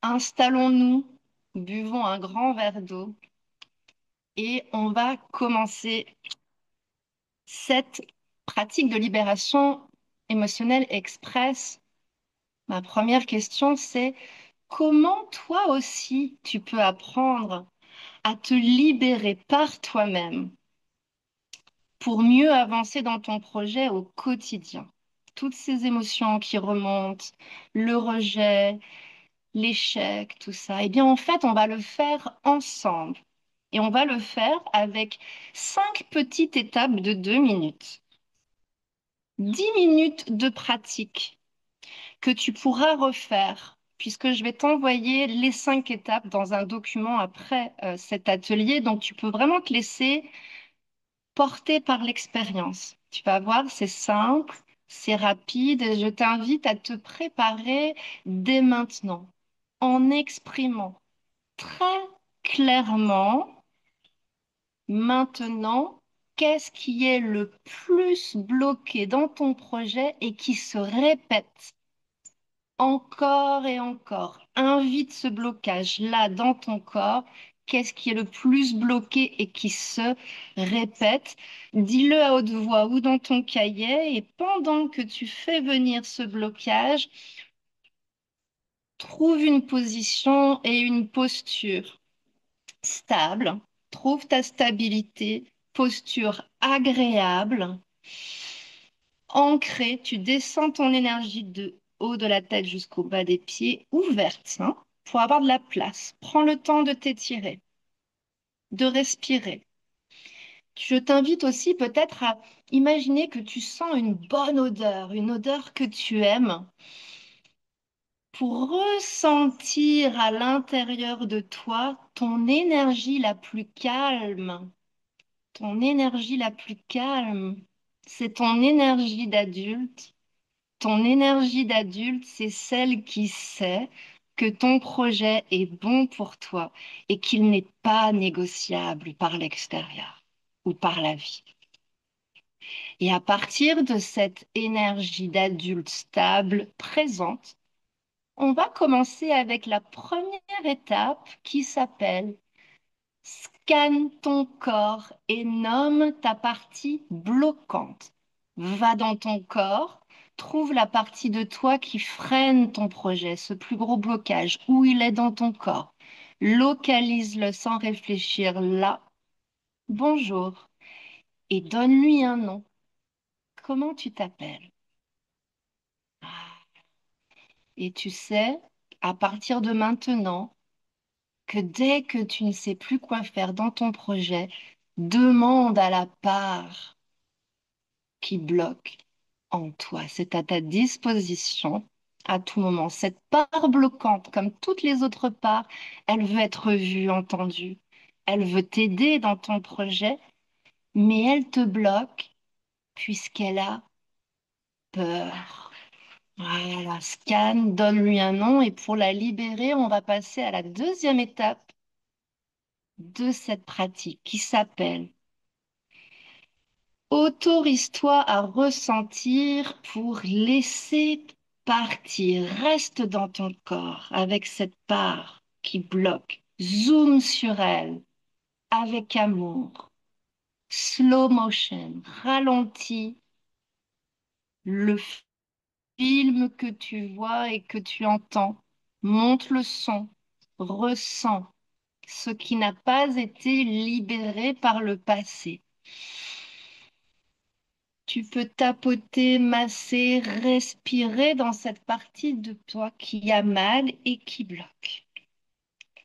Installons-nous, buvons un grand verre d'eau et on va commencer cette pratique de libération émotionnelle express. Ma première question, c'est comment toi aussi tu peux apprendre à te libérer par toi-même pour mieux avancer dans ton projet au quotidien. Toutes ces émotions qui remontent, le rejet, l'échec, tout ça, eh bien en fait, on va le faire ensemble. Et on va le faire avec 5 petites étapes de 2 minutes. 10 minutes de pratique que tu pourras refaire, puisque je vais t'envoyer les 5 étapes dans un document après cet atelier. Donc tu peux vraiment te laisser porter par l'expérience. Tu vas voir, c'est simple, c'est rapide et je t'invite à te préparer dès maintenant en exprimant très clairement maintenant qu'est-ce qui est le plus bloqué dans ton projet et qui se répète encore et encore. Invite ce blocage-là dans ton corps. Qu'est-ce qui est le plus bloqué et qui se répète? Dis-le à haute voix ou dans ton cahier et pendant que tu fais venir ce blocage, trouve une position et une posture stable. Trouve ta stabilité, posture agréable, ancrée. Tu descends ton énergie de haut de la tête jusqu'au bas des pieds, ouverte, hein, pour avoir de la place. Prends le temps de t'étirer, de respirer. Je t'invite aussi peut-être à imaginer que tu sens une odeur que tu aimes, pour ressentir à l'intérieur de toi ton énergie la plus calme. Ton énergie la plus calme, c'est ton énergie d'adulte. Ton énergie d'adulte, c'est celle qui sait que ton projet est bon pour toi et qu'il n'est pas négociable par l'extérieur ou par la vie. Et à partir de cette énergie d'adulte stable présente, on va commencer avec la première étape qui s'appelle scanne ton corps et nomme ta partie bloquante. Va dans ton corps, trouve la partie de toi qui freine ton projet, ce plus gros blocage, où il est dans ton corps. Localise-le sans réfléchir là. Bonjour. Et donne-lui un nom. Comment tu t'appelles? Et tu sais, à partir de maintenant, que dès que tu ne sais plus quoi faire dans ton projet, demande à la part qui bloque en toi. C'est à ta disposition à tout moment. Cette part bloquante, comme toutes les autres parts, elle veut être vue, entendue. Elle veut t'aider dans ton projet, mais elle te bloque puisqu'elle a peur. Voilà, scanne, donne-lui un nom et pour la libérer, on va passer à la deuxième étape de cette pratique qui s'appelle autorise-toi à ressentir pour laisser partir. Reste dans ton corps avec cette part qui bloque. Zoom sur elle avec amour. Slow motion. Ralentis le film que tu vois et que tu entends. Monte le son. Ressens ce qui n'a pas été libéré par le passé. Tu peux tapoter, masser, respirer dans cette partie de toi qui a mal et qui bloque.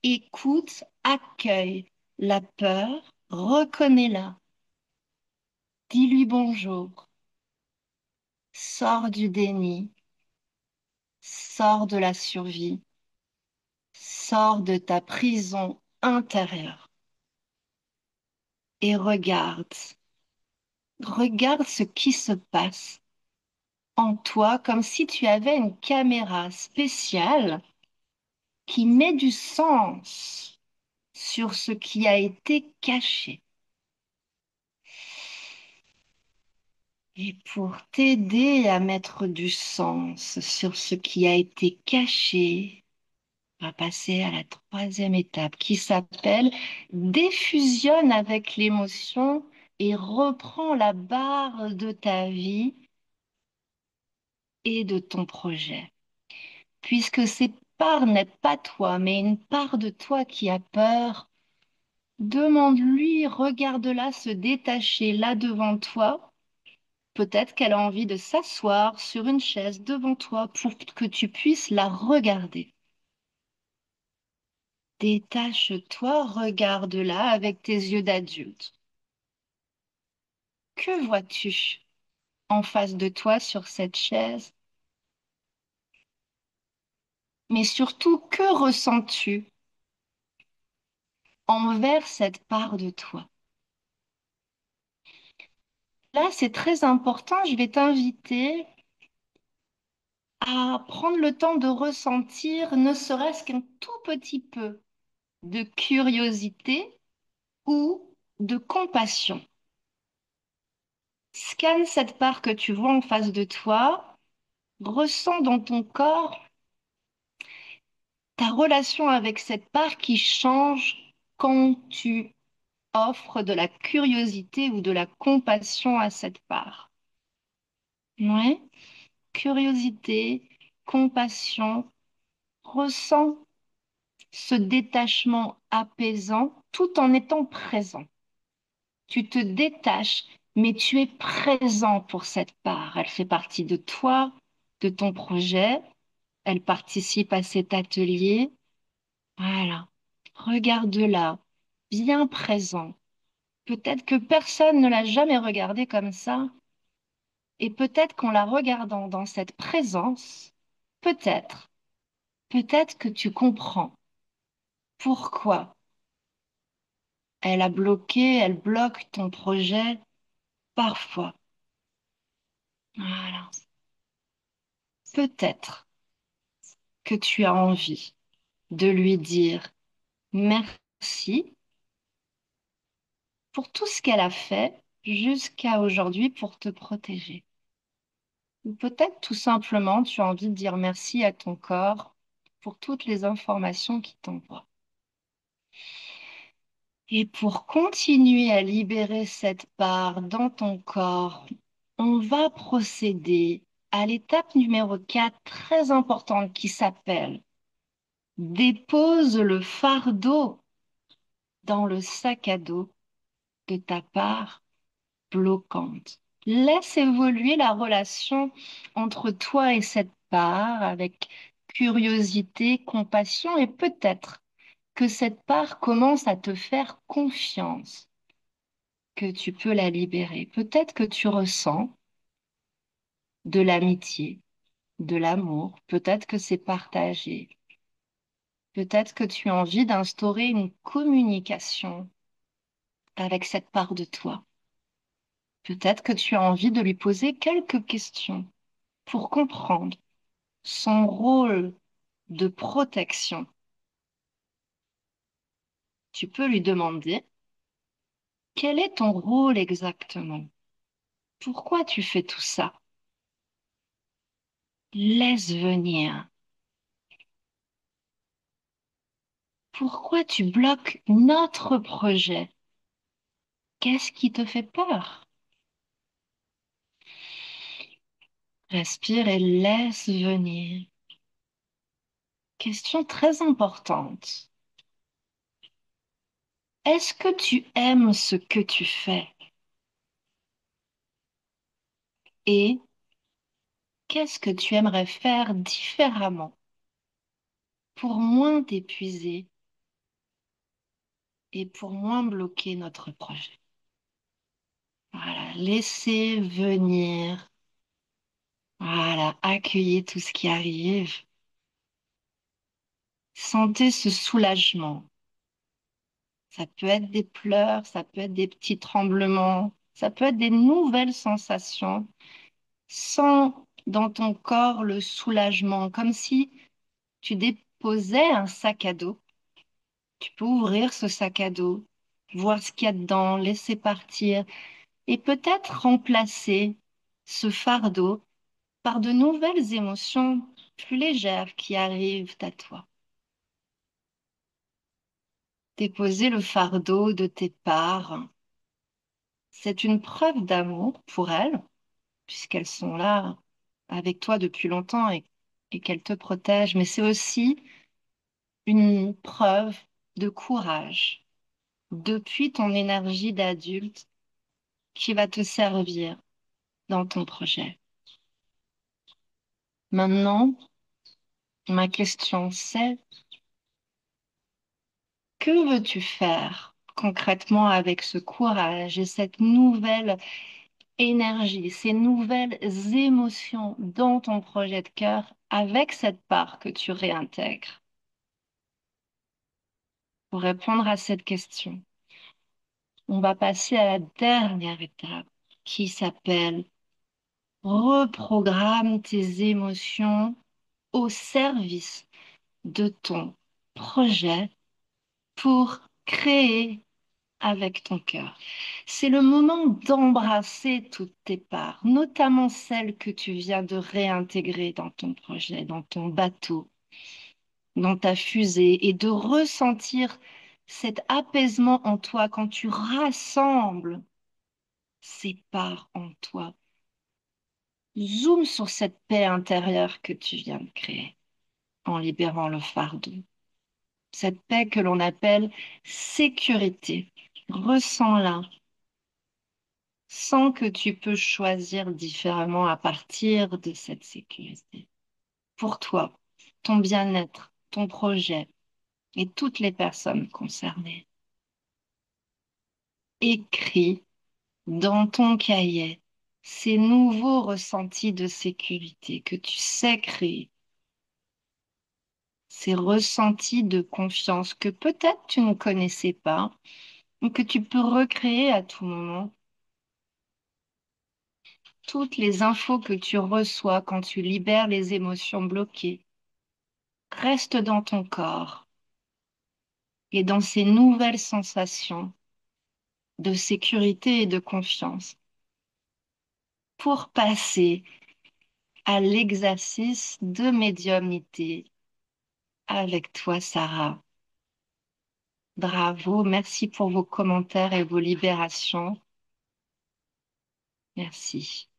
Écoute, accueille la peur, reconnais-la, dis-lui bonjour, sors du déni, sors de la survie, sors de ta prison intérieure et regarde ce qui se passe en toi comme si tu avais une caméra spéciale qui met du sens sur ce qui a été caché. Et pour t'aider à mettre du sens sur ce qui a été caché, On va passer à la troisième étape qui s'appelle défusionne avec l'émotion et reprends la barre de ta vie et de ton projet. Puisque cette part n'est pas toi, mais une part de toi qui a peur, demande-lui, regarde-la se détacher là devant toi. Peut-être qu'elle a envie de s'asseoir sur une chaise devant toi pour que tu puisses la regarder. Détache-toi, regarde-la avec tes yeux d'adulte. Que vois-tu en face de toi sur cette chaise? Mais surtout, que ressens-tu envers cette part de toi? Là, c'est très important. Je vais t'inviter à prendre le temps de ressentir ne serait-ce qu'un tout petit peu de curiosité ou de compassion. Scanne cette part que tu vois en face de toi, ressens dans ton corps ta relation avec cette part qui change quand tu offres de la curiosité ou de la compassion à cette part. Ouais, curiosité, compassion, ressens ce détachement apaisant tout en étant présent. Tu te détaches, mais tu es présent pour cette part. Elle fait partie de toi, de ton projet. Elle participe à cet atelier. Voilà. Regarde-la, bien présent. Peut-être que personne ne l'a jamais regardée comme ça. Et peut-être qu'en la regardant dans cette présence, peut-être, peut-être que tu comprends pourquoi elle a bloqué, elle bloque ton projet parfois. Voilà. Peut-être que tu as envie de lui dire merci pour tout ce qu'elle a fait jusqu'à aujourd'hui pour te protéger. Ou peut-être tout simplement tu as envie de dire merci à ton corps pour toutes les informations qu'il t'envoie. Et pour continuer à libérer cette part dans ton corps, on va procéder à l'étape numéro 4, très importante, qui s'appelle dépose le fardeau dans le sac à dos de ta part bloquante. Laisse évoluer la relation entre toi et cette part avec curiosité, compassion et peut-être que cette part commence à te faire confiance, que tu peux la libérer. Peut-être que tu ressens de l'amitié, de l'amour, peut-être que c'est partagé, peut-être que tu as envie d'instaurer une communication avec cette part de toi. Peut-être que tu as envie de lui poser quelques questions pour comprendre son rôle de protection. Tu peux lui demander quel est ton rôle exactement? Pourquoi tu fais tout ça? Laisse venir. Pourquoi tu bloques notre projet? Qu'est-ce qui te fait peur? Respire et laisse venir. Question très importante. Est-ce que tu aimes ce que tu fais? Et qu'est-ce que tu aimerais faire différemment pour moins t'épuiser et pour moins bloquer notre projet? Voilà, laissez venir. Voilà, accueillez tout ce qui arrive. Sentez ce soulagement. Ça peut être des pleurs, ça peut être des petits tremblements, ça peut être des nouvelles sensations. Sens dans ton corps le soulagement, comme si tu déposais un sac à dos. Tu peux ouvrir ce sac à dos, voir ce qu'il y a dedans, laisser partir et peut-être remplacer ce fardeau par de nouvelles émotions plus légères qui arrivent à toi. déposer le fardeau de tes parts. C'est une preuve d'amour pour elles, puisqu'elles sont là avec toi depuis longtemps et qu'elles te protègent, mais c'est aussi une preuve de courage depuis ton énergie d'adulte qui va te servir dans ton projet. Maintenant, ma question c'est, que veux-tu faire concrètement avec ce courage et cette nouvelle énergie, ces nouvelles émotions dans ton projet de cœur avec cette part que tu réintègres? Pour répondre à cette question, on va passer à la dernière étape qui s'appelle reprogramme tes émotions au service de ton projet pour créer avec ton cœur. C'est le moment d'embrasser toutes tes parts, notamment celles que tu viens de réintégrer dans ton projet, dans ton bateau, dans ta fusée, et de ressentir cet apaisement en toi quand tu rassembles ces parts en toi. Zoome sur cette paix intérieure que tu viens de créer en libérant le fardeau. Cette paix que l'on appelle sécurité. Ressens-la. Sens que tu peux choisir différemment à partir de cette sécurité. Pour toi, ton bien-être, ton projet et toutes les personnes concernées. Écris dans ton cahier ces nouveaux ressentis de sécurité que tu sais créer, ces ressentis de confiance que peut-être tu ne connaissais pas ou que tu peux recréer à tout moment. Toutes les infos que tu reçois quand tu libères les émotions bloquées restent dans ton corps et dans ces nouvelles sensations de sécurité et de confiance pour passer à l'exercice de médiumnité avec toi, Sarah. Bravo, merci pour vos commentaires et vos libérations. Merci.